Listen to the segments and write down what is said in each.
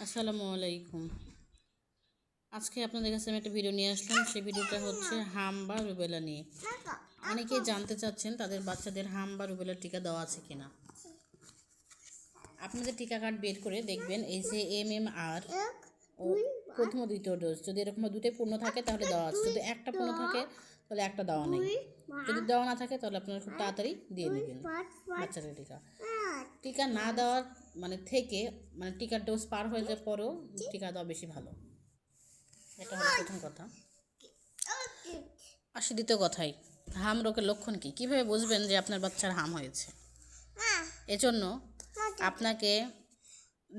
আসসালামু আলাইকুম। আজকে আপনাদের কাছে আমি একটা ভিডিও নিয়ে আসলাম। সেই ভিডিওটা হচ্ছে হাম বা রুবেলা নিয়ে। অনেকেই জানতে চাচ্ছেন তাদের বাচ্চাদের হাম বা রুবেলার টিকা দেওয়া আছে কিনা। আপনাদের টিকা কার্ড বের করে দেখবেন এই যে MMR ও প্রথম ও দ্বিতীয় ডোজ, যদি এরকম দুটোই পূর্ণ থাকে তাহলে দেওয়া আছে, যদি একটা পূর্ণ থাকে তাহলে একটা দেওয়া নেই, যদি দেওয়া না থাকে তাহলে আপনারা খুব তাড়াতাড়ি দিয়ে নেবেন বাচ্চাদের টিকা। টিকা না দেওয়ার টিকার ডোজ পার হয়ে যাওয়ার পরেও টিকা দেওয়া বেশি ভালো। এটা হলো প্রথম কথা। আসি দ্বিতীয় কথায়, হাম রোগের লক্ষণ কী, কীভাবে বুঝবেন যে আপনার বাচ্চার হাম হয়েছে? এজন্য আপনাকে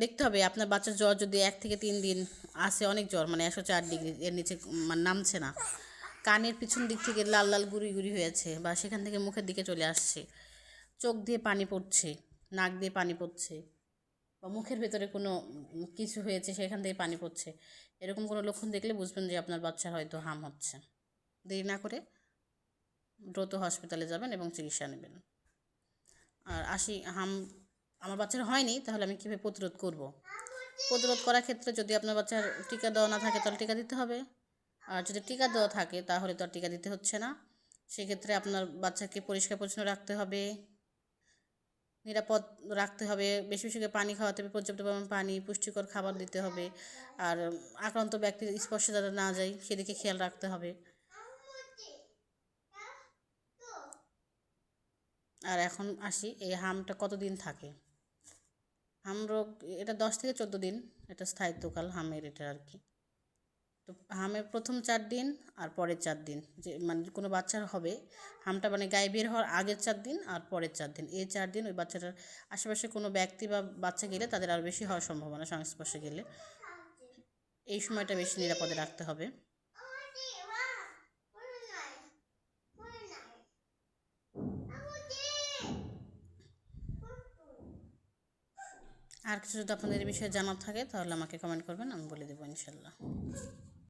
দেখতে হবে আপনার বাচ্চার জ্বর যদি 1 থেকে 3 দিন আসে, অনেক জ্বর মানে 104 ডিগ্রি এর নিচে নামছে না, কানের পিছন দিক থেকে লাল লাল গুড়ি গুড়ি হয়েছে বা সেখান থেকে মুখের দিকে চলে আসছে, চোখ দিয়ে পানি পড়ছে, নাক দিয়ে পানি পড়ছে বা মুখের ভেতরে কোনো কিছু হয়েছে সেখান থেকে পানি পড়ছে, এরকম কোনো লক্ষণ দেখলে বুঝবেন যে আপনার বাচ্চা হয়তো হাম হচ্ছে। দেরি না করে দ্রুত হসপিটালে যাবেন এবং চিকিৎসা নেবেন। আর হাম আমার বাচ্চার হয়নি, তাহলে আমি কীভাবে প্রতিরোধ করব? প্রতিরোধ করার ক্ষেত্রে যদি আপনার বাচ্চার টিকা দেওয়া না থাকে তাহলে টিকা দিতে হবে, আর যদি টিকা দেওয়া থাকে তাহলে তো আর টিকা দিতে হচ্ছে না। সেক্ষেত্রে আপনার বাচ্চাকে পরিষ্কার পরিচ্ছন্ন রাখতে হবে, নিরাপদ রাখতে হবে, বেশি বেশি করে পানি খাওয়াতে হবে, পর্যাপ্ত পরিমাণ পানি, পুষ্টিকর খাবার দিতে হবে, আর আক্রান্ত ব্যক্তির স্পর্শে যাতে না যায় সেদিকে খেয়াল রাখতে হবে। আর এখন আসি, এই হামটা কতদিন থাকে? হাম রোগ এটা 10 থেকে 14 দিন, এটা স্থায়িত্বকাল হামের, এটা আর কি। তো হামের প্রথম 4 দিন আর পরের 4 দিন, যে কোনো বাচ্চার হবে হামটা গায়ে বের হওয়ার আগের 4 দিন আর পরের 4 দিন, এই 4 দিন ওই বাচ্চাটার আশেপাশে কোনো ব্যক্তি বা বাচ্চা গেলে তাদের আরও বেশি হওয়ার সম্ভাবনা, সংস্পর্শে গেলে এই সময়টা বেশি নিরাপদে রাখতে হবে। আর কিছু যদি আপনাদের এই বিষয়ে জানার থাকে তাহলে আমাকে কমেন্ট করবেন, আমি বলে দেবো ইনশাল্লাহ।